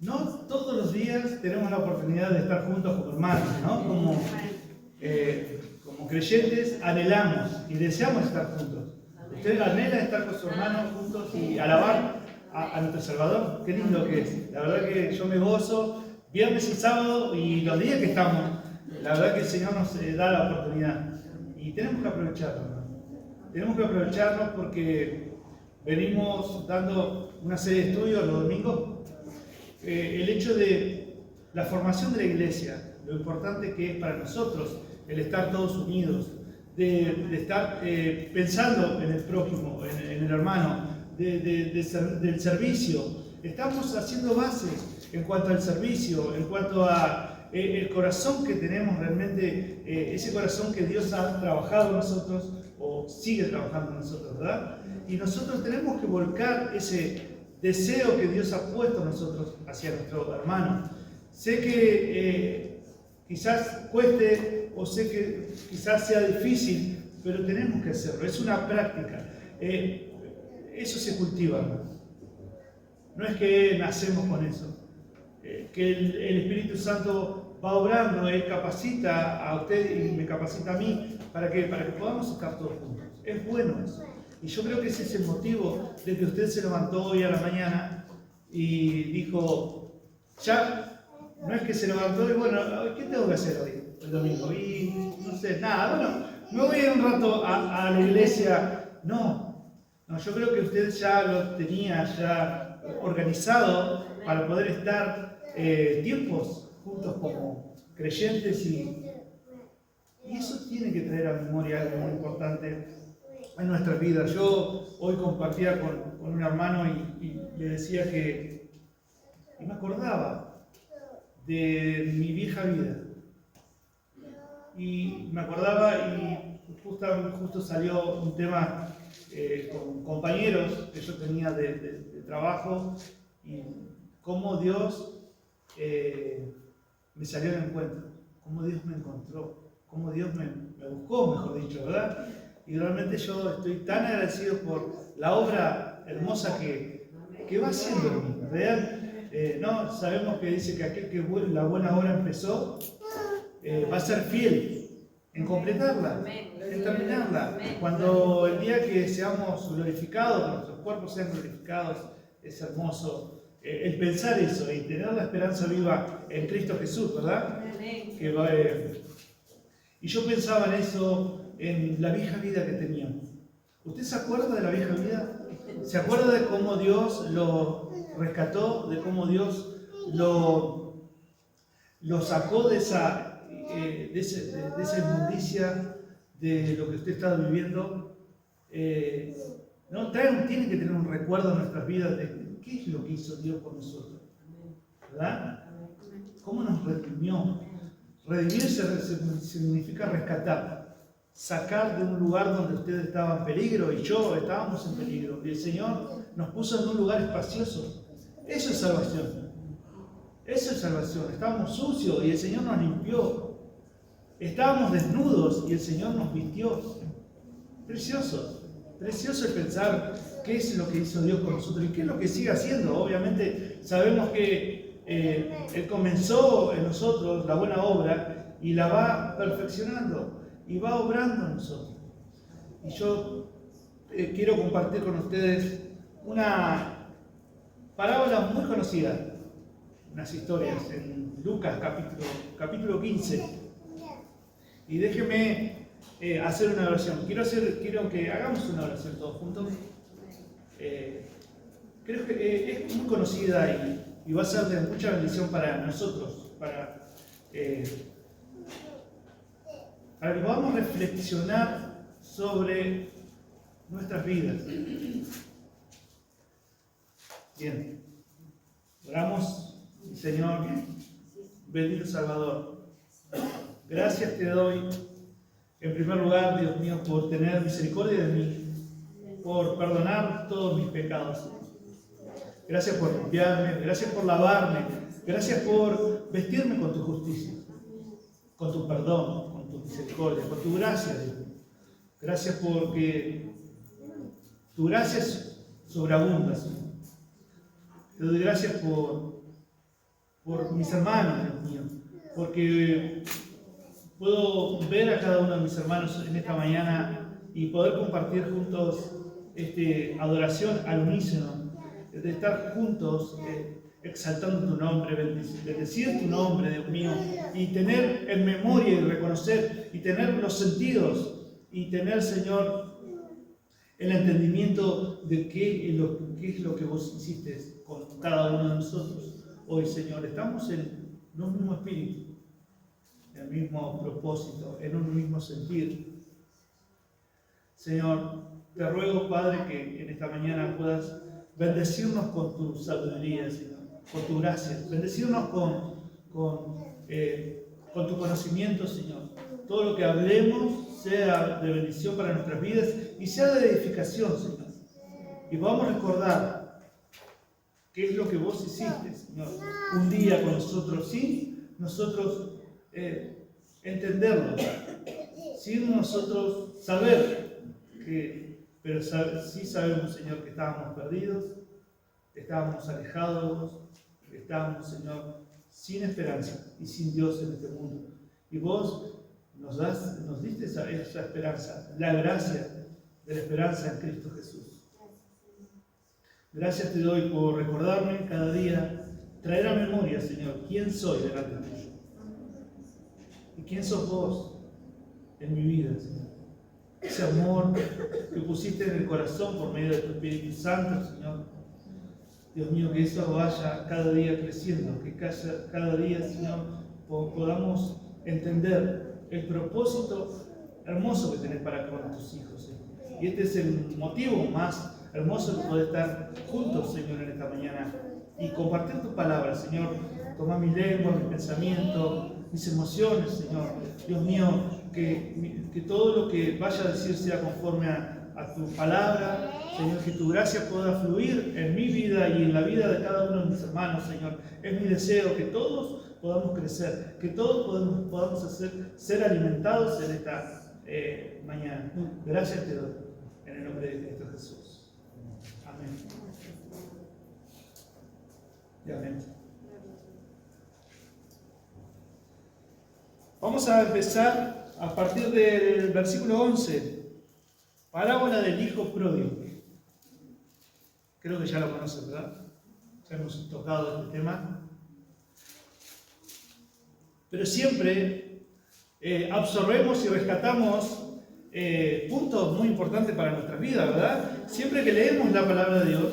no todos los días tenemos la oportunidad de estar juntos como hermanos, ¿no? Como creyentes anhelamos y deseamos estar juntos. Usted anhela estar con su hermano juntos y alabar a nuestro Salvador. Qué lindo que es. La verdad que yo me gozo viernes y sábado y los días que estamos. La verdad que el Señor nos da la oportunidad y tenemos que aprovecharlo, ¿no? Tenemos que aprovecharlo porque venimos dando una serie de estudios los domingos. El hecho de la formación de la iglesia, lo importante que es para nosotros el estar todos unidos, de estar pensando en el prójimo, en el hermano, del servicio. Estamos haciendo bases en cuanto al servicio, en cuanto a el corazón que tenemos realmente, ese corazón que Dios ha trabajado en nosotros o sigue trabajando en nosotros, ¿verdad? Y nosotros tenemos que volcar ese deseo que Dios ha puesto en nosotros hacia nuestro hermano. Sé que quizás cueste o sé que quizás sea difícil, pero tenemos que hacerlo. Es una práctica. Eso se cultiva. No es que nacemos con eso. Que el Espíritu Santo va obrando, Él capacita a usted y me capacita a mí para que podamos estar todos juntos. Es bueno eso. Y yo creo que ese es el motivo de que usted se levantó hoy a la mañana y dijo, ya, no es que se levantó y bueno, ¿qué tengo que hacer hoy, el domingo? Y no sé, nada, bueno, me voy a ir un rato a la iglesia. No, yo creo que usted ya lo tenía ya organizado para poder estar tiempos juntos como creyentes y eso tiene que traer a memoria algo muy importante en nuestras vidas. Yo hoy compartía con un hermano y le decía y me acordaba de mi vieja vida. Y me acordaba y justo salió un tema con compañeros que yo tenía de trabajo y cómo Dios me salió al encuentro, cómo Dios me encontró, cómo Dios me buscó, mejor dicho, ¿verdad? Y realmente yo estoy tan agradecido por la obra hermosa que va haciendo en mí, ¿verdad? No, sabemos que dice que aquel que la buena obra empezó, va a ser fiel en completarla, en terminarla. Cuando el día que seamos glorificados, que nuestros cuerpos sean glorificados, es hermoso el pensar eso y tener la esperanza viva en Cristo Jesús, ¿verdad? Y yo pensaba en eso, en la vieja vida que teníamos. ¿Usted se acuerda de la vieja vida? ¿Se acuerda de cómo Dios lo rescató? ¿De cómo Dios lo sacó de esa inmundicia, de lo que usted estaba viviendo? Tiene que tener un recuerdo en nuestras vidas de qué es lo que hizo Dios con nosotros, ¿verdad? ¿Cómo nos redimió? Redimirse significa rescatar, sacar de un lugar donde usted estaba en peligro y yo estábamos en peligro. Y el Señor nos puso en un lugar espacioso. Eso es salvación. Eso es salvación. Estábamos sucios y el Señor nos limpió. Estábamos desnudos y el Señor nos vistió. Precioso. Precioso el pensar qué es lo que hizo Dios con nosotros y qué es lo que sigue haciendo. Obviamente sabemos que Él comenzó en nosotros la buena obra y la va perfeccionando y va obrando en nosotros. Y yo quiero compartir con ustedes una parábola muy conocida, unas historias en Lucas capítulo 15. Y déjenme hacer una oración. Quiero que hagamos una oración todos juntos. Creo que es muy conocida y va a ser de mucha bendición para nosotros, para que podamos reflexionar sobre nuestras vidas. Bien, oramos, Señor, bendito Salvador. Gracias te doy, en primer lugar, Dios mío, por tener misericordia de mí, por perdonar todos mis pecados. Gracias por limpiarme, gracias por lavarme, gracias por vestirme con tu justicia, con tu perdón, con tu misericordia, con tu gracia, Dios mío. Gracias porque tu gracia es sobreabunda, Señor. Te doy gracias por por mis hermanos, Dios mío, porque puedo ver a cada uno de mis hermanos en esta mañana y poder compartir juntos adoración al unísono, de estar juntos exaltando tu nombre, bendecir tu nombre, Dios mío, y tener en memoria y reconocer y tener los sentidos y tener, Señor, el entendimiento de qué es lo que vos hiciste con cada uno de nosotros. Hoy, Señor, estamos en un mismo espíritu, en el mismo propósito, en un mismo sentir. Señor, te ruego, Padre, que en esta mañana puedas bendecirnos con tu sabiduría, Señor, con tu gracia, bendecirnos con tu conocimiento, Señor. Todo lo que hablemos sea de bendición para nuestras vidas y sea de edificación, Señor. Y podamos recordar qué es lo que vos hiciste, Señor, un día con nosotros, sin nosotros entenderlo, sin nosotros saber pero sí sabemos, Señor, que estábamos perdidos, estábamos alejados, estábamos, Señor, sin esperanza y sin Dios en este mundo. Y vos nos diste esa esperanza, la gracia de la esperanza en Cristo Jesús. Gracias te doy por recordarme cada día, traer a memoria, Señor, quién soy delante tuyo. Y quién sos vos en mi vida, Señor. Ese amor que pusiste en el corazón por medio de tu Espíritu Santo, Señor. Dios mío, que eso vaya cada día creciendo, que cada día, Señor, podamos entender el propósito hermoso que tenés para con tus hijos, Señor. Y este es el motivo más hermoso de poder estar juntos, Señor, en esta mañana y compartir tu palabra, Señor. Toma mi lengua, mi pensamiento, mis emociones, Señor. Dios mío, que todo lo que vaya a decir sea conforme a tu palabra, Señor, que tu gracia pueda fluir en mi vida y en la vida de cada uno de mis hermanos, Señor. Es mi deseo que todos podamos crecer, que todos podamos ser alimentados en esta mañana. Gracias te doy, en el nombre de Cristo Jesús. Amén. Y amén. Vamos a empezar a partir del versículo 11, parábola del hijo pródigo. Creo que ya lo conocen, ¿verdad? Ya hemos tocado este tema. Pero siempre absorbemos y rescatamos puntos muy importantes para nuestra vida, ¿verdad? Siempre que leemos la palabra de Dios,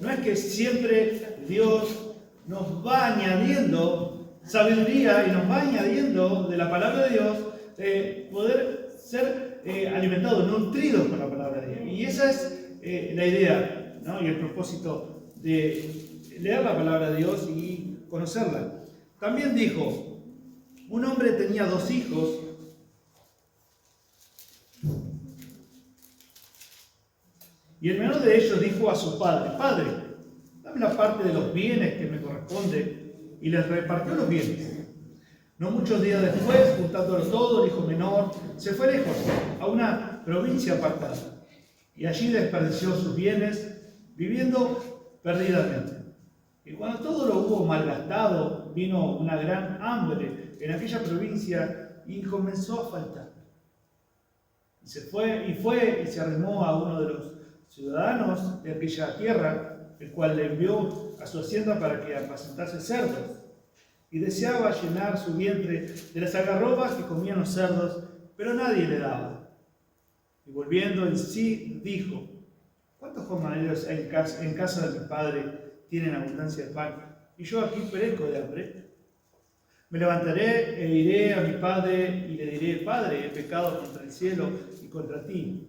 no es que siempre Dios nos va añadiendo sabiduría y nos va añadiendo de la palabra de Dios poder ser alimentados, nutridos con la palabra de Dios. Y esa es la idea, ¿no? Y el propósito de leer la palabra de Dios y conocerla. También dijo, un hombre tenía 2 hijos y el menor de ellos dijo a su padre, Padre, dame la parte de los bienes que me corresponde, y les repartió los bienes. No muchos días después, juntándolo todo, el hijo menor se fue lejos, a una provincia apartada, y allí desperdició sus bienes, viviendo perdidamente. Y cuando todo lo hubo malgastado, vino una gran hambre en aquella provincia y comenzó a faltar. Y se arrimó a uno de los ciudadanos de aquella tierra, el cual le envió a su hacienda para que apacentase cerdos. Y deseaba llenar su vientre de las algarrobas que comían los cerdos, pero nadie le daba. Y volviendo en sí, dijo, ¿cuántos jornaleros hay en casa de mi padre tienen abundancia de pan? Y yo aquí perezco de hambre. Me levantaré e iré a mi padre y le diré, Padre, he pecado contra el cielo y contra ti.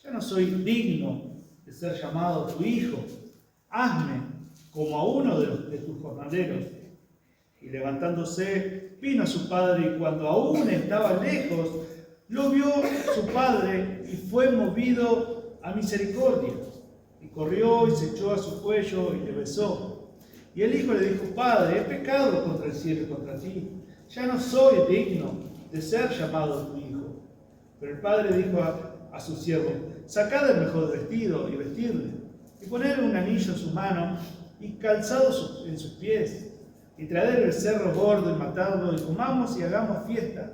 Ya no soy digno de ser llamado tu hijo. Hazme como a uno de tus jornaleros. Y levantándose, vino a su padre, y cuando aún estaba lejos, lo vio su padre, y fue movido a misericordia. Y corrió y se echó a su cuello y le besó. Y el hijo le dijo, Padre, he pecado contra el cielo y contra ti. Ya no soy digno de ser llamado tu hijo. Pero el padre dijo a su siervo, sacad el mejor vestido y vestidle, y ponedle un anillo en su mano y calzado en sus pies. y traed el becerro gordo y matadlo, y comamos y hagamos fiesta,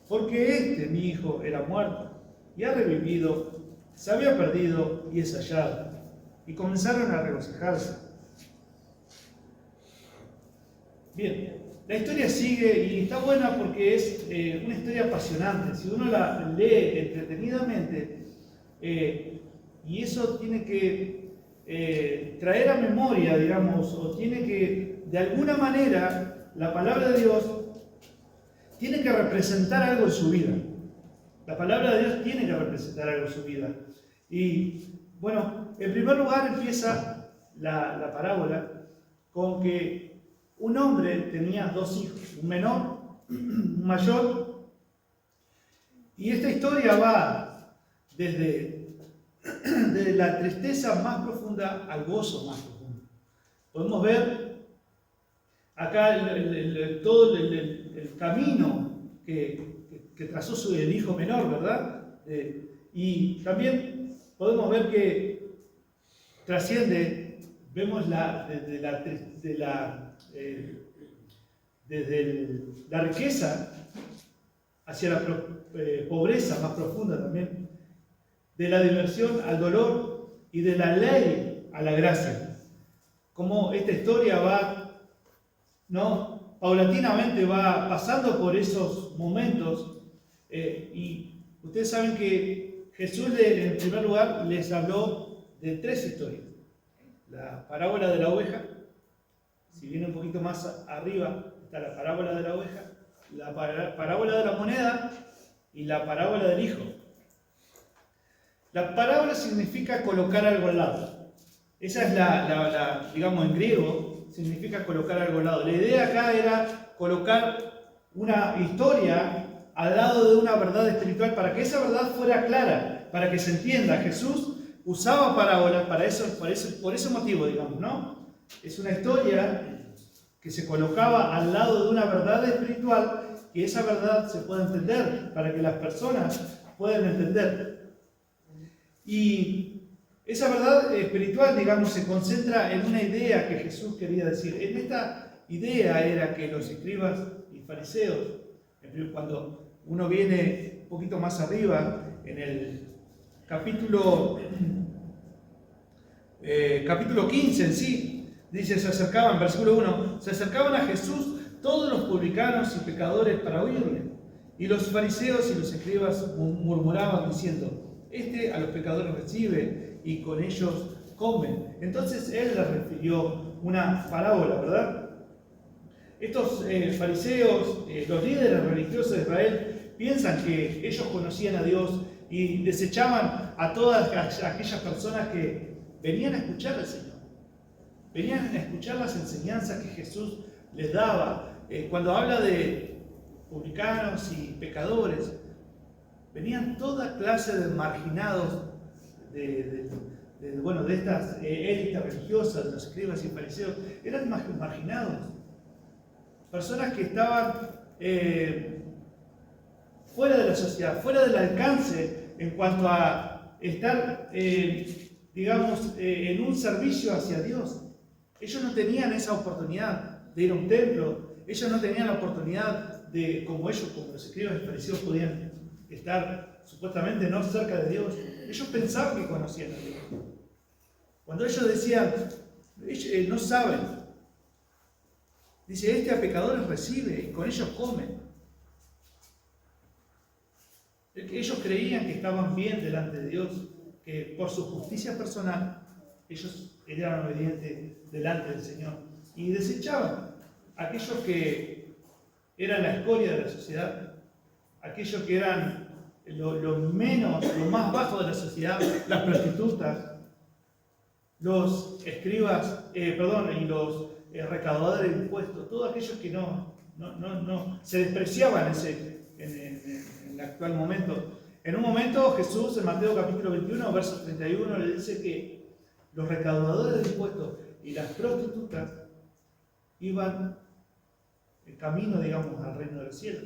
porque mi hijo, era muerto, y ha revivido, se había perdido y es hallado. Y comenzaron a regocijarse. Bien, la historia sigue y está buena porque es una historia apasionante. Si uno la lee entretenidamente, y eso tiene que traer a memoria, digamos, o tiene que, de alguna manera, la palabra de Dios tiene que representar algo en su vida. La palabra de Dios tiene que representar algo en su vida. Y bueno, en primer lugar empieza la parábola con que un hombre tenía dos hijos, un menor, un mayor, y esta historia va desde la tristeza más profunda al gozo más profundo. Podemos ver acá todo el camino que trazó el hijo menor, ¿verdad? Y también podemos ver que trasciende, vemos desde la riqueza hacia la pobreza más profunda también, de la diversión al dolor y de la ley a la gracia. Como esta historia va, ¿no?, paulatinamente va pasando por esos momentos, y ustedes saben que Jesús en primer lugar les habló de tres historias. La parábola de la oveja, si viene un poquito más arriba está la parábola de la oveja, la parábola de la moneda y la parábola del hijo. La parábola significa colocar algo al lado. Esa es digamos, en griego, significa colocar algo al lado. La idea acá era colocar una historia al lado de una verdad espiritual para que esa verdad fuera clara, para que se entienda. Jesús usaba parábolas por ese motivo, digamos, ¿no? Es una historia que se colocaba al lado de una verdad espiritual, que esa verdad se pueda entender, para que las personas puedan entender. Y esa verdad espiritual, digamos, se concentra en una idea que Jesús quería decir. En esta idea era que los escribas y fariseos, cuando uno viene un poquito más arriba, en el capítulo 15 en sí, dice, versículo 1, se acercaban a Jesús todos los publicanos y pecadores para oírle. Y los fariseos y los escribas murmuraban diciendo, a los pecadores recibe y con ellos come. Entonces él les refirió una parábola, ¿verdad? Estos fariseos, los líderes religiosos de Israel, piensan que ellos conocían a Dios y desechaban a todas aquellas personas que venían a escuchar al Señor. Venían a escuchar las enseñanzas que Jesús les daba. Cuando habla de publicanos y pecadores, venían toda clase de marginados de estas élites religiosas, de los escribas y fariseos. Eran marginados. Personas que estaban fuera de la sociedad, fuera del alcance en cuanto a estar, digamos, en un servicio hacia Dios. Ellos no tenían esa oportunidad de ir a un templo, ellos no tenían la oportunidad de, como los escribas y fariseos podían estar supuestamente no cerca de Dios. Ellos pensaban que conocían a Dios. Cuando ellos decían, ellos no saben, dice, a pecadores recibe y con ellos come. Ellos creían que estaban bien delante de Dios, que por su justicia personal ellos eran obedientes delante del Señor y desechaban a aquellos que eran la escoria de la sociedad, aquellos que eran lo más bajo de la sociedad, las prostitutas, los escribas, y los recaudadores de impuestos, todos aquellos que no se despreciaban en el actual momento. En un momento Jesús en Mateo capítulo 21, verso 31, le dice que los recaudadores de impuestos y las prostitutas iban el camino, digamos, al reino del cielo,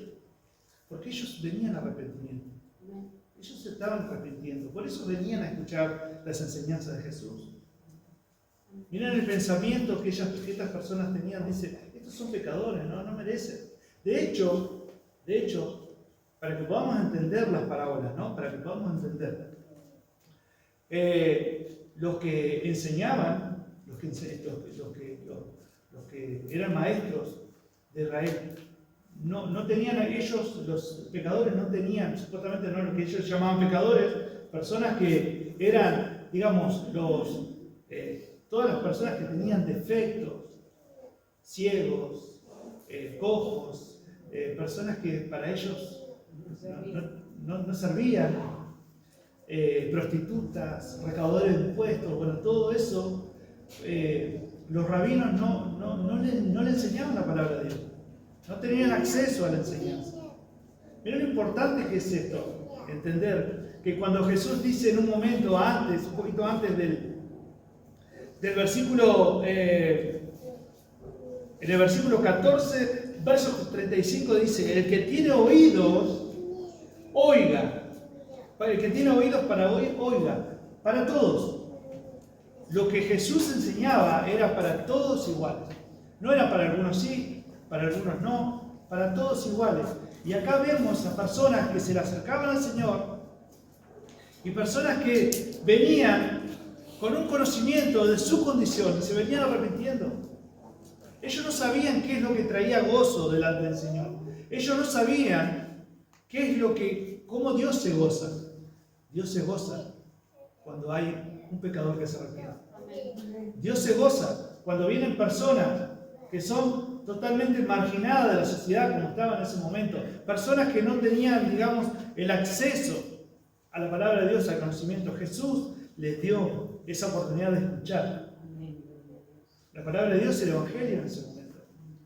porque ellos venían a arrepentimiento. Ellos se estaban arrepintiendo, por eso venían a escuchar las enseñanzas de Jesús. Miren el pensamiento que estas personas tenían, dice, estos son pecadores, no merecen. De hecho, para que podamos entender las parábolas, ¿no? Para que podamos entender, los que enseñaban, los que eran maestros de Israel, no tenían ellos, los pecadores no tenían, supuestamente no lo que ellos llamaban pecadores, personas que eran, digamos, todas las personas que tenían defectos, ciegos, cojos, personas que para ellos no servían, prostitutas, recaudadores de impuestos, bueno, todo eso, los rabinos no le enseñaban la palabra de Dios, no tenían acceso a la enseñanza. Miren lo importante que es esto, entender que cuando Jesús dice en un momento antes, un poquito antes del versículo, en el versículo 14, verso 35 dice, el que tiene oídos, oiga. El que tiene oídos para oír, oiga. Para todos. Lo que Jesús enseñaba era para todos iguales. No era para algunos sí, para algunos no, para todos iguales. Y acá vemos a personas que se le acercaban al Señor y personas que venían con un conocimiento de su condición y se venían arrepintiendo. Ellos no sabían qué es lo que traía gozo delante del Señor. Ellos no sabían qué es cómo Dios se goza. Dios se goza cuando hay un pecador que se arrepiente. Dios se goza cuando vienen personas que son totalmente marginadas de la sociedad como estaban en ese momento. Personas que no tenían, digamos, el acceso a la palabra de Dios, al conocimiento. Jesús les dio esa oportunidad de escuchar la palabra de Dios, el Evangelio en ese momento.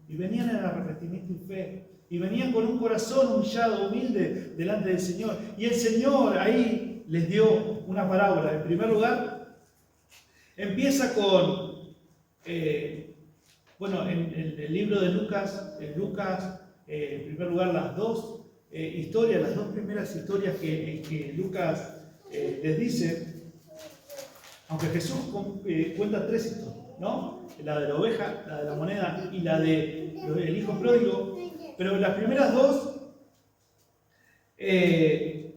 Y venían en el arrepentimiento y fe. Y venían con un corazón humillado, humilde, delante del Señor. Y el Señor ahí les dio una parábola. En primer lugar, empieza con, en el libro de Lucas, en primer lugar, las dos primeras historias que Lucas les dice, aunque Jesús cuenta tres historias, ¿no? La de la oveja, la de la moneda y la del hijo pródigo. Pero las primeras dos, el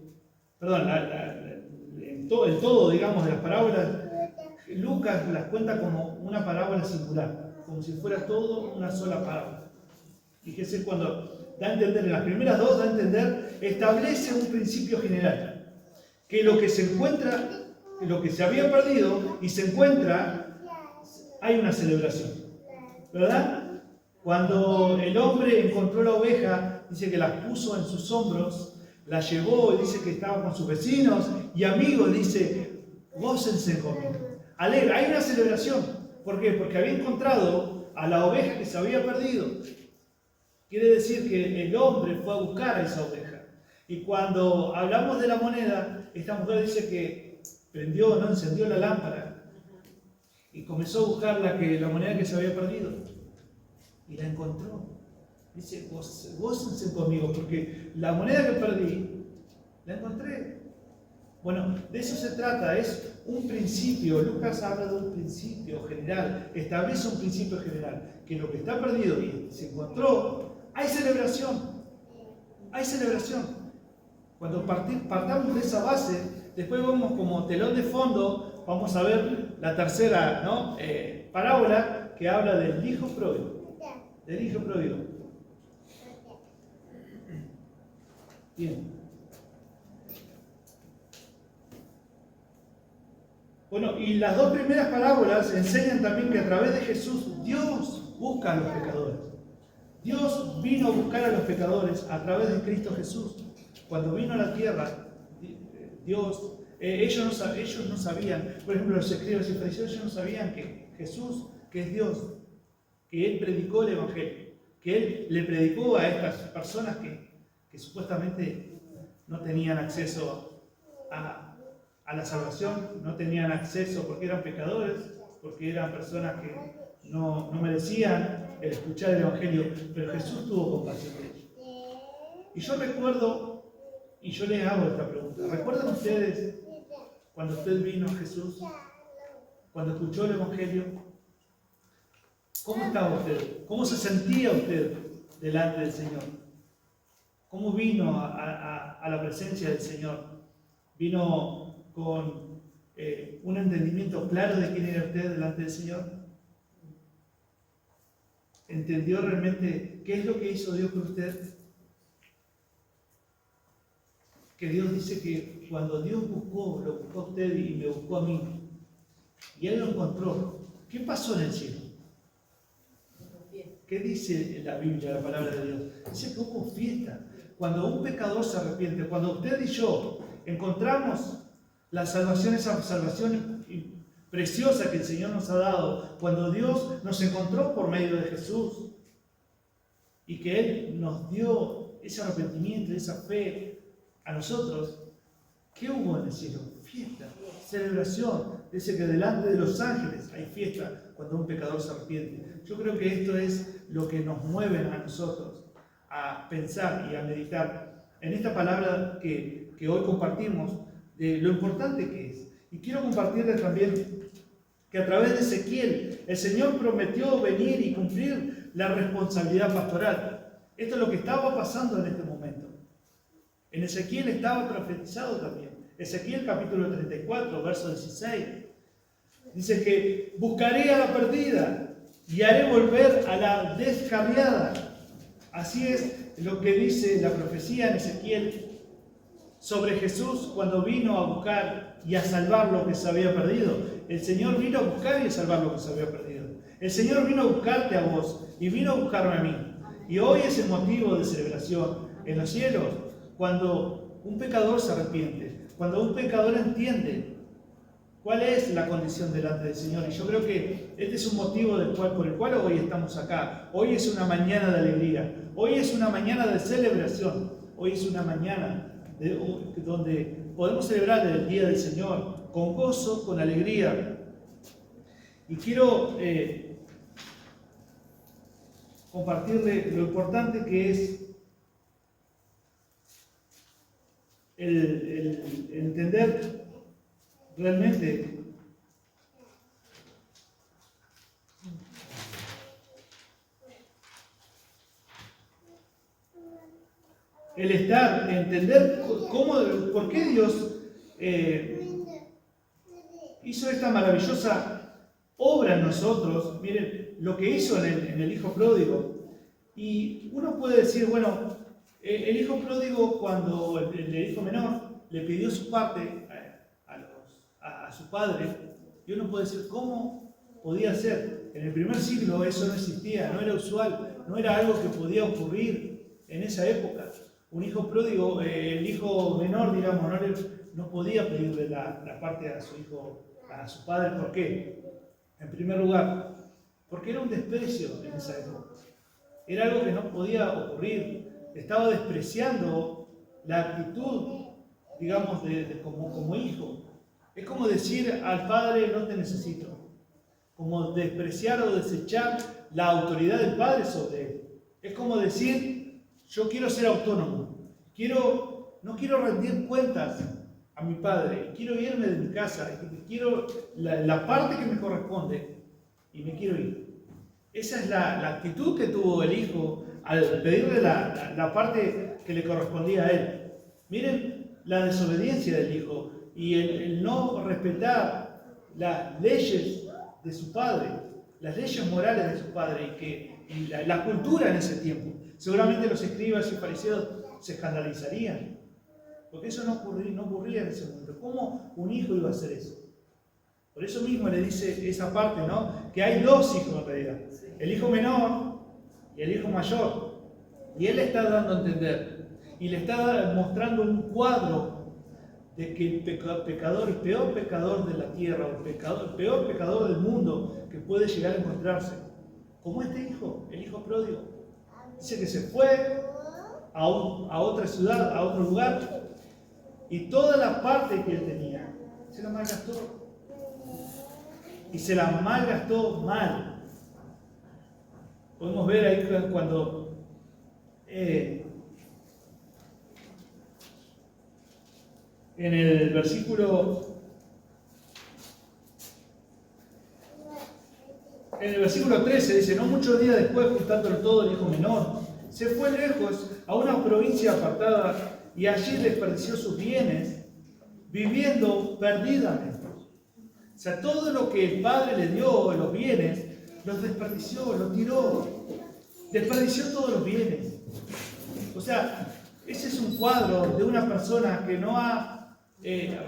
todo, digamos, de las parábolas, Lucas las cuenta como una parábola singular, como si fuera todo una sola parábola. Fíjese, cuando da a entender, en las primeras dos da a entender, establece un principio general, que lo que se encuentra, lo que se había perdido y se encuentra, hay una celebración, ¿verdad? Cuando el hombre encontró la oveja, dice que la puso en sus hombros, la llevó y dice que estaba con sus vecinos y amigos, dice, gócense conmigo. Alegre, hay una celebración. ¿Por qué? Porque había encontrado a la oveja que se había perdido. Quiere decir que el hombre fue a buscar a esa oveja. Y cuando hablamos de la moneda, esta mujer dice que encendió la lámpara y comenzó a buscar la moneda que se había perdido. Y la encontró. Dice, gócense conmigo, porque la moneda que perdí, la encontré. Bueno, de eso se trata, es un principio. Lucas habla de un principio general, establece un principio general, que lo que está perdido y se encontró, hay celebración. Hay celebración. Cuando partamos de esa base, después vamos como telón de fondo, vamos a ver la tercera, ¿no? Parábola que habla del hijo pródigo. Del hijo pródigo. Bien. Bueno, y las dos primeras parábolas enseñan también que a través de Jesús Dios busca a los pecadores. Dios vino a buscar a los pecadores a través de Cristo Jesús. Cuando vino a la tierra, Dios, ellos no sabían, por ejemplo, los escribas y fariseos, ellos no sabían que Jesús, que es Dios, que Él predicó el Evangelio, que Él le predicó a estas personas que supuestamente no tenían acceso a la salvación, no tenían acceso porque eran pecadores, porque eran personas que no merecían el escuchar el Evangelio, pero Jesús tuvo compasión de ellos. Y yo recuerdo, y yo les hago esta pregunta, ¿recuerdan ustedes cuando usted vino a Jesús, cuando escuchó el Evangelio? ¿Cómo estaba usted? ¿Cómo se sentía usted delante del Señor? ¿Cómo vino a la presencia del Señor? ¿Vino con un entendimiento claro de quién era usted delante del Señor? ¿Entendió realmente qué es lo que hizo Dios con usted? Que Dios dice que cuando Dios lo buscó a usted y me buscó a mí, y Él lo encontró, ¿qué pasó en el cielo? ¿Qué dice la Biblia, la palabra de Dios? Dice que hubo fiesta. Cuando un pecador se arrepiente, cuando usted y yo encontramos la salvación, esa salvación preciosa que el Señor nos ha dado, cuando Dios nos encontró por medio de Jesús y que Él nos dio ese arrepentimiento, esa fe a nosotros, ¿qué hubo en el cielo? Fiesta, celebración. Dice que delante de los ángeles hay fiesta cuando un pecador se arrepiente. Yo creo que esto es lo que nos mueve a nosotros a pensar y a meditar en esta palabra que hoy compartimos, de lo importante que es. Y quiero compartirles también que a través de Ezequiel el Señor prometió venir y cumplir la responsabilidad pastoral. Esto es lo que estaba pasando en este momento. En Ezequiel estaba profetizado también. Ezequiel capítulo 34, verso 16. Dice que buscaré a la perdida y haré volver a la descarriada. Así es lo que dice la profecía en Ezequiel sobre Jesús cuando vino a buscar y a salvar lo que se había perdido. El Señor vino a buscar y a salvar lo que se había perdido. El Señor vino a buscarte a vos y vino a buscarme a mí. Y hoy es el motivo de celebración en los cielos, cuando un pecador se arrepiente, cuando un pecador entiende cuál es la condición delante del Señor. Y yo creo que este es un motivo por el cual hoy estamos acá. Hoy es una mañana de alegría. Hoy es una mañana de celebración. Hoy es una mañana donde podemos celebrar el Día del Señor con gozo, con alegría. Y quiero compartirle lo importante que es el entender realmente entender por qué Dios hizo esta maravillosa obra en nosotros. Miren lo que hizo en el hijo pródigo. Y uno puede decir, bueno, el hijo pródigo, cuando el hijo menor le pidió su parte a su padre, y uno puede decir, ¿cómo podía ser? En el primer siglo eso no existía, no era usual, no era algo que podía ocurrir en esa época. Un hijo pródigo, el hijo menor, digamos, no podía pedirle la parte a su hijo, a su padre. ¿Por qué? En primer lugar, porque era un desprecio en esa época. Era algo que no podía ocurrir. Estaba despreciando la actitud, digamos, como hijo. Es como decir al padre, no te necesito. Como despreciar o desechar la autoridad del padre sobre él. Es como decir, yo quiero ser autónomo. No quiero rendir cuentas a mi padre. Quiero irme de mi casa. Quiero la parte que me corresponde y me quiero ir. Esa es la actitud que tuvo el hijo al pedirle la parte que le correspondía a él. Miren la desobediencia del hijo y el no respetar las leyes de su padre, las leyes morales de su padre y la cultura en ese tiempo. Seguramente los escribas y fariseos se escandalizarían, porque eso no ocurría en ese momento. ¿Cómo un hijo iba a hacer eso? Por eso mismo le dice esa parte, ¿no? Que hay dos hijos en realidad. El hijo menor y el hijo mayor. Y él le está dando a entender. Y le está mostrando un cuadro de que el pecador, el peor pecador de la tierra, el peor pecador del mundo que puede llegar a encontrarse. Como este hijo, el hijo pródigo. Dice que se fue a otra ciudad, a otro lugar. Y toda la parte que él tenía se la malgastó. Y se la malgastó mal. Podemos ver ahí cuando en el versículo en el versículo 13 dice, no muchos días después, juntándolo todo, el hijo menor se fue lejos a una provincia apartada y allí desperdició sus bienes, viviendo perdidamente. O sea, todo lo que el padre le dio, los bienes, los desperdició, los tiró. Desperdició todos los bienes. O sea, ese es un cuadro de una persona que no ha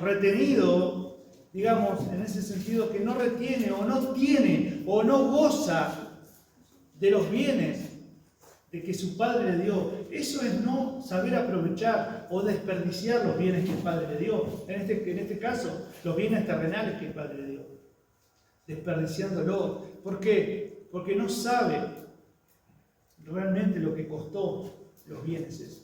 retenido, digamos, en ese sentido, que no retiene o no tiene o no goza de los bienes de que su padre le dio. Eso es no saber aprovechar o desperdiciar los bienes que el padre le dio. En este caso, los bienes terrenales que el padre le dio. Desperdiciándolos. ¿Por qué? Porque no sabe realmente lo que costó los bienes esos.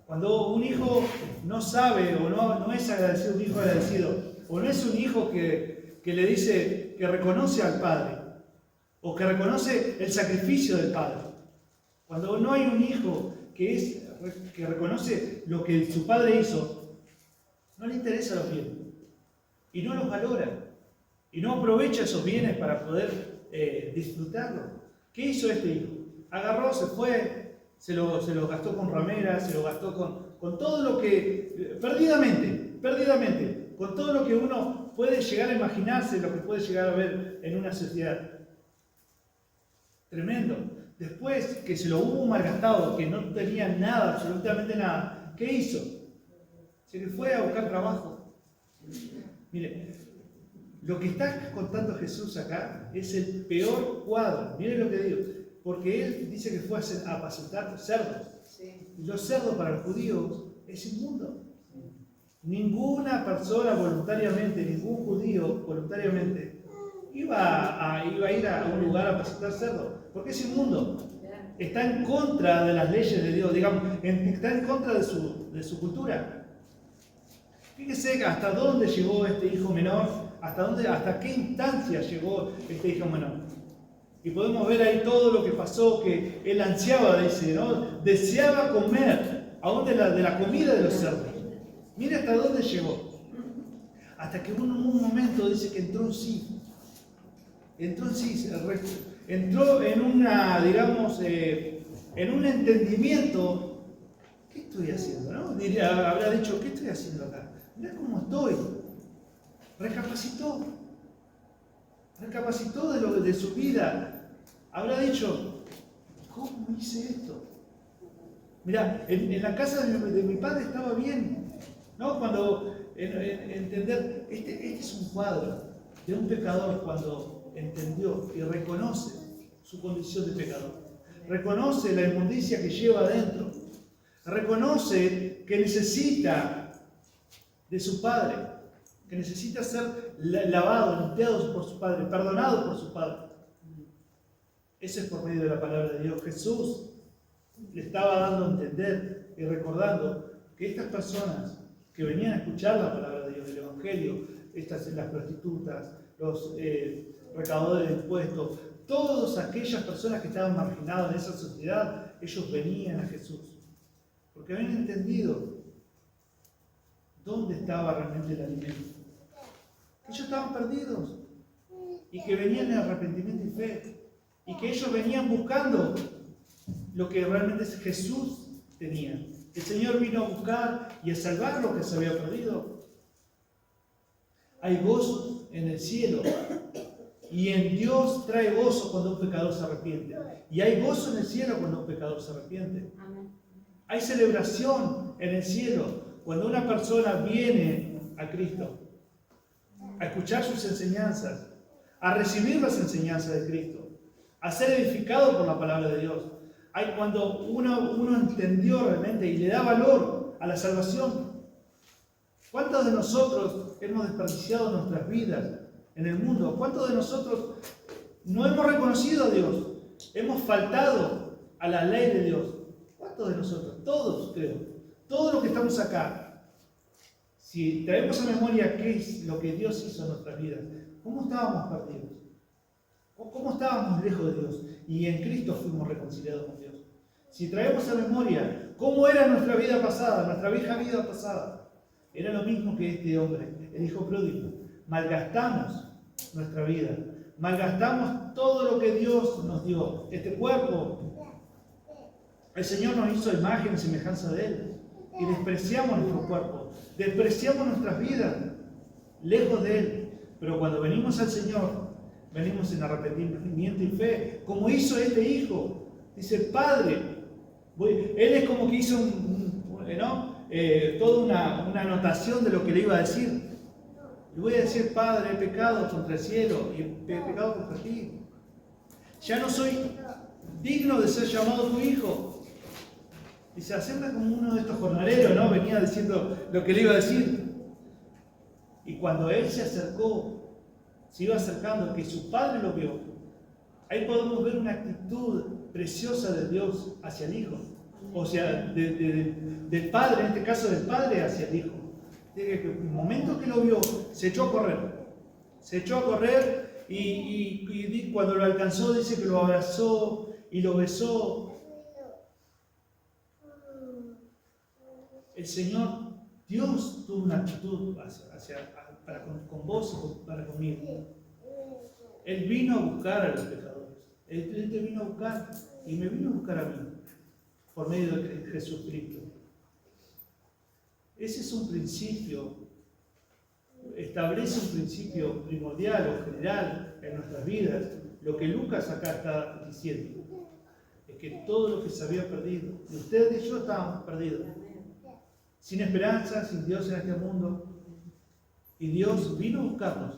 Cuando un hijo no sabe o no es agradecido, un hijo agradecido, o no es un hijo que le dice, que reconoce al padre, o que reconoce el sacrificio del padre. Cuando no hay un hijo que reconoce lo que su padre hizo, no le interesa los bienes, y no los valora, y no aprovecha esos bienes para poder disfrutarlos. ¿Qué hizo este hijo? Agarró, se fue, se lo gastó con rameras, se lo gastó con todo lo que, perdidamente, con todo lo que uno puede llegar a imaginarse, lo que puede llegar a ver en una sociedad. Tremendo. Después que se lo hubo malgastado, que no tenía nada, absolutamente nada, ¿qué hizo? Se le fue a buscar trabajo. Mire, lo que está contando Jesús acá es el peor cuadro. Miren lo que digo. Porque él dice que fue a apacentar cerdos. Y los cerdos para los judíos es inmundo. Ninguna persona voluntariamente, ningún judío voluntariamente iba a ir a un lugar a apacentar cerdos. Porque es inmundo. Está en contra de las leyes de Dios, digamos, está en contra de su cultura. Fíjese hasta dónde llegó este hijo menor, hasta qué instancia llegó este hijo menor. Y podemos ver ahí todo lo que pasó, que él ansiaba, dice, ¿no? Deseaba comer, aún de la comida de los cerdos. Mire hasta dónde llegó. Hasta que en un momento dice que entró en sí. Entró en una, digamos, en un entendimiento. ¿Qué estoy haciendo? ¿No? Habrá dicho, ¿qué estoy haciendo acá? Mirá cómo estoy. Recapacitó de su vida. Habrá dicho, ¿cómo hice esto? Mirá, en la casa de mi padre estaba bien, ¿no? Cuando entender, este es un cuadro de un pecador cuando entendió y reconoce su condición de pecador. Reconoce la inmundicia que lleva adentro. Reconoce que necesita de su padre, que necesita ser lavado, limpiado por su padre, perdonado por su padre. Eso es por medio de la palabra de Dios. Jesús le estaba dando a entender y recordando que estas personas que venían a escuchar la palabra de Dios, del Evangelio, las prostitutas, los recaudadores de impuestos, todas aquellas personas que estaban marginadas en esa sociedad, ellos venían a Jesús, porque habían entendido dónde estaba realmente el alimento. Ellos estaban perdidos y que venían en arrepentimiento y fe, y que ellos venían buscando lo que realmente Jesús tenía. El Señor vino a buscar y a salvar lo que se había perdido. Hay gozo en el cielo, y en Dios trae gozo cuando un pecador se arrepiente, y hay gozo en el cielo cuando un pecador se arrepiente. Hay celebración en el cielo cuando una persona viene a Cristo, a escuchar sus enseñanzas, a recibir las enseñanzas de Cristo, a ser edificado por la palabra de Dios. Hay cuando uno entendió realmente y le da valor a la salvación. ¿Cuántos de nosotros hemos desperdiciado nuestras vidas en el mundo? ¿Cuántos de nosotros no hemos reconocido a Dios? Hemos faltado a la ley de Dios. ¿Cuántos de nosotros? Todos, creo. Todos los que estamos acá. Si traemos a memoria qué es lo que Dios hizo en nuestras vidas, ¿cómo estábamos perdidos? ¿Cómo estábamos lejos de Dios? Y en Cristo fuimos reconciliados con Dios. Si traemos a memoria cómo era nuestra vida pasada, nuestra vieja vida pasada, era lo mismo que este hombre, el hijo pródigo. Malgastamos nuestra vida, malgastamos todo lo que Dios nos dio. Este cuerpo, el Señor nos hizo imagen y semejanza de Él. Y despreciamos nuestro cuerpo, despreciamos nuestras vidas, lejos de Él. Pero cuando venimos al Señor, venimos en arrepentimiento y fe, como hizo este hijo. Dice, Padre, él es como que hizo toda una anotación de lo que le iba a decir. Le voy a decir, Padre, he pecado contra el cielo y he pecado contra ti. Ya no soy digno de ser llamado tu hijo. Dice, hacedme como uno de estos jornaleros, ¿no? Venía diciendo lo que le iba a decir. Y cuando él se acercó, se iba acercando, que su padre lo vio, ahí podemos ver una actitud preciosa de Dios hacia el hijo. O sea, del padre, en este caso del padre hacia el hijo. Que el momento que lo vio, se echó a correr. Se echó a correr y cuando lo alcanzó, dice que lo abrazó y lo besó. El Señor, Dios tuvo una actitud para con vos y para conmigo. Él vino a buscar a los pecadores. Él te vino a buscar y me vino a buscar a mí por medio de Jesucristo. Ese es un principio, establece un principio primordial o general en nuestras vidas. Lo que Lucas acá está diciendo es que todo lo que se había perdido, y ustedes y yo estábamos perdidos, sin esperanza, sin Dios en este mundo, y Dios vino a buscarnos,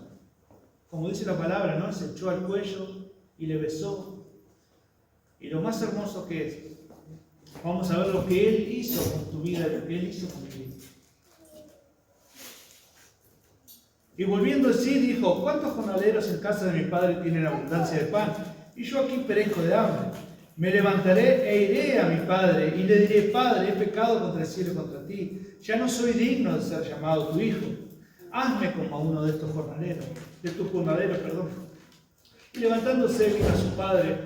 como dice la palabra, ¿no? Se echó al cuello y le besó. Y lo más hermoso que es, vamos a ver lo que Él hizo con tu vida, lo que Él hizo con mi vida. Y volviendo así dijo, ¿cuántos jornaleros en casa de mi padre tienen abundancia de pan? Y yo aquí perezco de hambre. Me levantaré e iré a mi padre y le diré, Padre, he pecado contra el cielo y contra ti. Ya no soy digno de ser llamado tu hijo. Hazme como a uno de estos jornaleros, perdón. Y levantándose vino a su padre.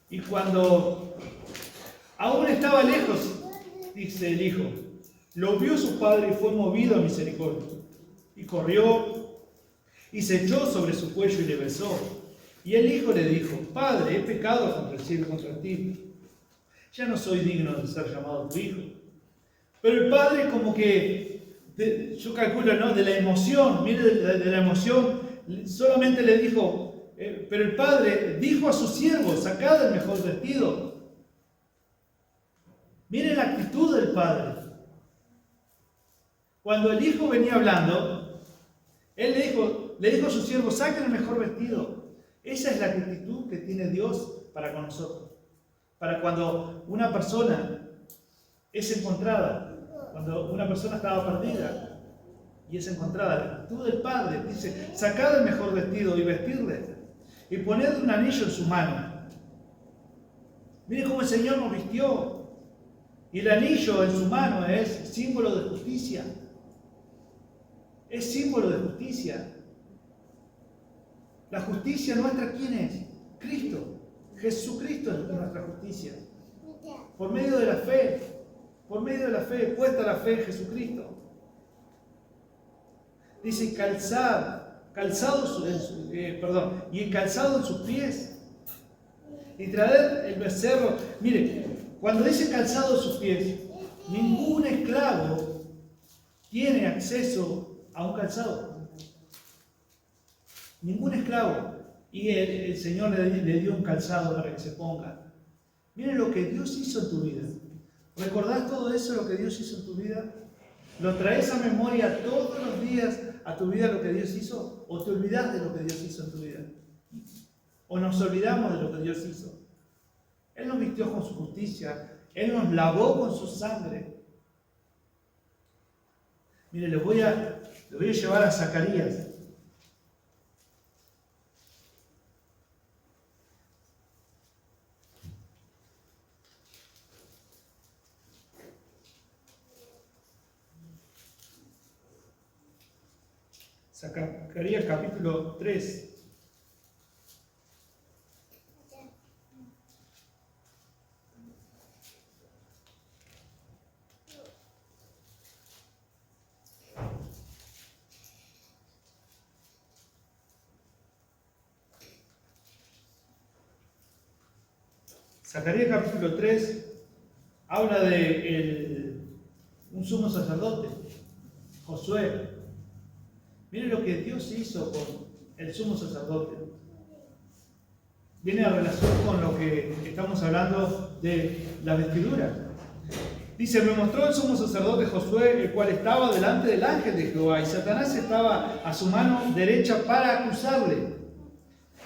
Y cuando aún estaba lejos, dice el hijo, lo vio su padre y fue movido a misericordia. Y corrió y se echó sobre su cuello y le besó. Y el hijo le dijo, Padre, he pecado contra el cielo y contra ti. Ya no soy digno de ser llamado tu hijo. Pero el padre como que, yo calculo, ¿no? De la emoción, mire, de la emoción, solamente le dijo, pero el padre dijo a sus siervos, sacad el mejor vestido. Mire la actitud del padre. Cuando el hijo venía hablando, él le dijo a sus siervos, saquen el mejor vestido. Esa es la actitud que tiene Dios para con nosotros. Para cuando una persona es encontrada, cuando una persona estaba perdida y es encontrada, la actitud del Padre dice, sacad el mejor vestido y vestirle, y poned un anillo en su mano. Mire cómo el Señor nos vistió. Y el anillo en su mano es símbolo de justicia. Es símbolo de justicia. La justicia nuestra, ¿quién es? Cristo. Jesucristo es nuestra justicia. Por medio de la fe, puesta la fe en Jesucristo. Dice y calzado en sus pies. Y traer el becerro. Mire, cuando dice calzado en sus pies, ningún esclavo tiene acceso a un calzado. Ningún esclavo. Y el Señor le dio un calzado para que se ponga. Miren lo que Dios hizo en tu vida. ¿Recordás todo eso, lo que Dios hizo en tu vida? ¿Lo traes a memoria todos los días a tu vida lo que Dios hizo? ¿O te olvidás de lo que Dios hizo en tu vida? ¿O nos olvidamos de lo que Dios hizo? Él nos vistió con su justicia. Él nos lavó con su sangre. Mire, le voy a llevar a Zacarías. Zacarías capítulo 3. Zacarías capítulo 3 habla de un sumo sacerdote, Josué. Miren lo que Dios hizo con el sumo sacerdote. Viene a relación con lo que estamos hablando de la vestidura. Dice, me mostró el sumo sacerdote Josué, el cual estaba delante del ángel de Jehová, y Satanás estaba a su mano derecha para acusarle.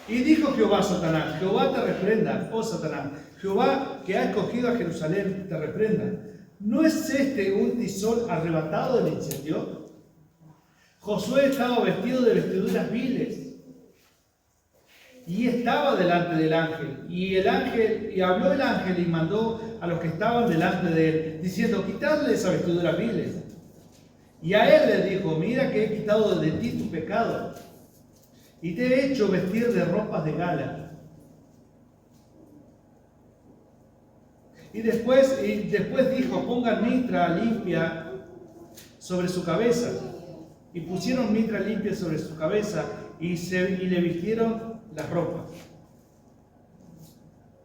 Y dijo Jehová a Satanás, Jehová te reprenda, oh Satanás, Jehová que ha escogido a Jerusalén te reprenda. ¿No es este un tizón arrebatado del incendio? Josué estaba vestido de vestiduras viles y estaba delante del ángel. Y habló el ángel y mandó a los que estaban delante de él, diciendo, quitadle esas vestiduras viles. Y a él le dijo, mira que he quitado de ti tu pecado y te he hecho vestir de ropas de gala. Y después dijo, pongan mitra limpia sobre su cabeza. Y pusieron mitra limpia sobre su cabeza y le vistieron las ropas.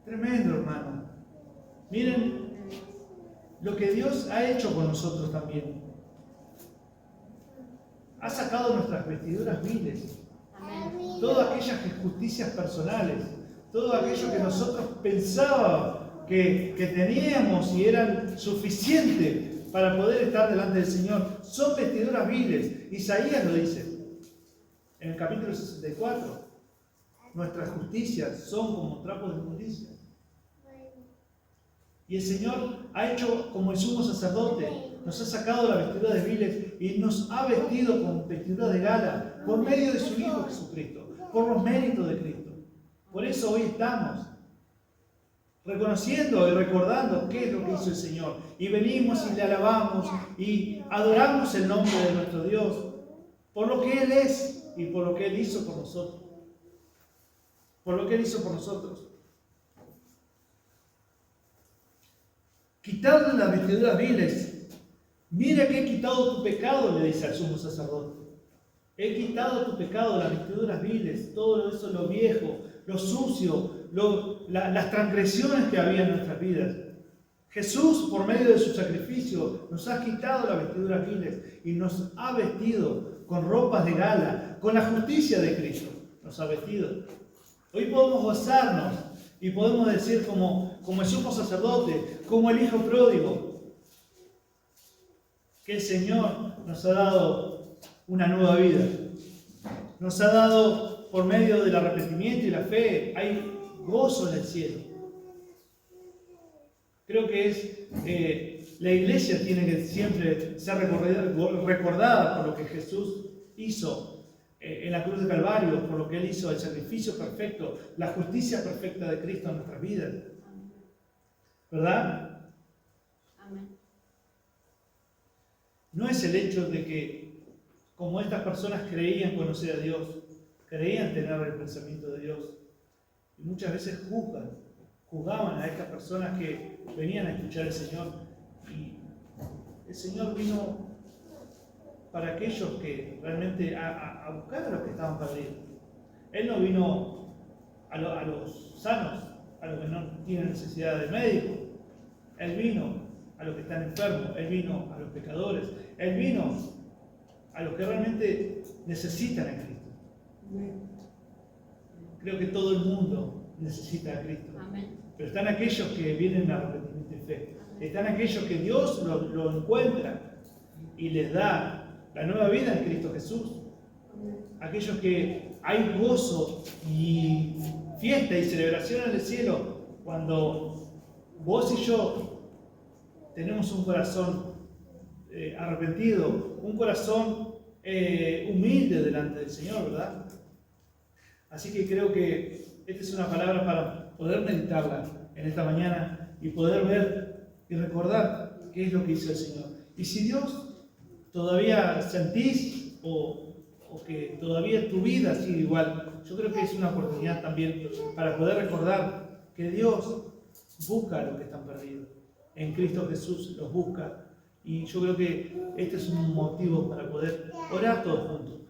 Tremendo, hermano. Miren lo que Dios ha hecho con nosotros también. Ha sacado nuestras vestiduras viles. Todas aquellas injusticias personales, todo aquello que nosotros pensábamos que teníamos y eran suficientes para poder estar delante del Señor, son vestiduras viles. Isaías lo dice en el capítulo 64. Nuestras justicias son como trapos de inmundicia. Y el Señor ha hecho como el sumo sacerdote, nos ha sacado las vestiduras de viles y nos ha vestido con vestiduras de gala por medio de su Hijo Jesucristo, por los méritos de Cristo. Por eso hoy estamos reconociendo y recordando qué es lo que hizo el Señor. Y venimos y le alabamos y adoramos el nombre de nuestro Dios por lo que Él es y por lo que Él hizo por nosotros. Por lo que Él hizo por nosotros. Quitadle las vestiduras viles. Mira que he quitado tu pecado, le dice al sumo sacerdote. He quitado tu pecado, las vestiduras viles, todo eso, lo viejo, lo sucio, las transgresiones que había en nuestras vidas. Jesús, por medio de su sacrificio, nos ha quitado las vestiduras viles y nos ha vestido con ropas de gala, con la justicia de Cristo. Nos ha vestido. Hoy podemos gozarnos y podemos decir como el sumo sacerdote, como el hijo pródigo, que el Señor nos ha dado una nueva vida. Nos ha dado, por medio del arrepentimiento y la fe, hay gozo en el cielo. Creo que la iglesia tiene que siempre ser recordada por lo que Jesús hizo en la cruz de Calvario, por lo que Él hizo, el sacrificio perfecto, la justicia perfecta de Cristo en nuestras vidas. ¿Verdad? Amén. No es el hecho de que, como estas personas creían conocer a Dios, creían tener el pensamiento de Dios, y muchas veces juzgaban a estas personas que venían a escuchar al Señor, y el Señor vino para aquellos que realmente a buscar a los que estaban perdidos. Él no vino a los sanos, a los que no tienen necesidad de médico. Él vino a los que están enfermos, Él vino a los pecadores, Él vino a los que realmente necesitan a Cristo. Creo que todo el mundo necesita a Cristo. Amén. Pero están aquellos que vienen a arrepentimiento y fe. Están aquellos que Dios lo encuentra y les da la nueva vida en Cristo Jesús. Aquellos que hay gozo y fiesta y celebración en el cielo cuando vos y yo tenemos un corazón arrepentido, un corazón humilde delante del Señor, ¿verdad? Así que creo que esta es una palabra para poder meditarla en esta mañana y poder ver y recordar qué es lo que hizo el Señor. Y si Dios todavía sentís o que todavía tu vida sigue igual, yo creo que es una oportunidad también para poder recordar que Dios busca a los que están perdidos. En Cristo Jesús los busca. Y yo creo que este es un motivo para poder orar todos juntos.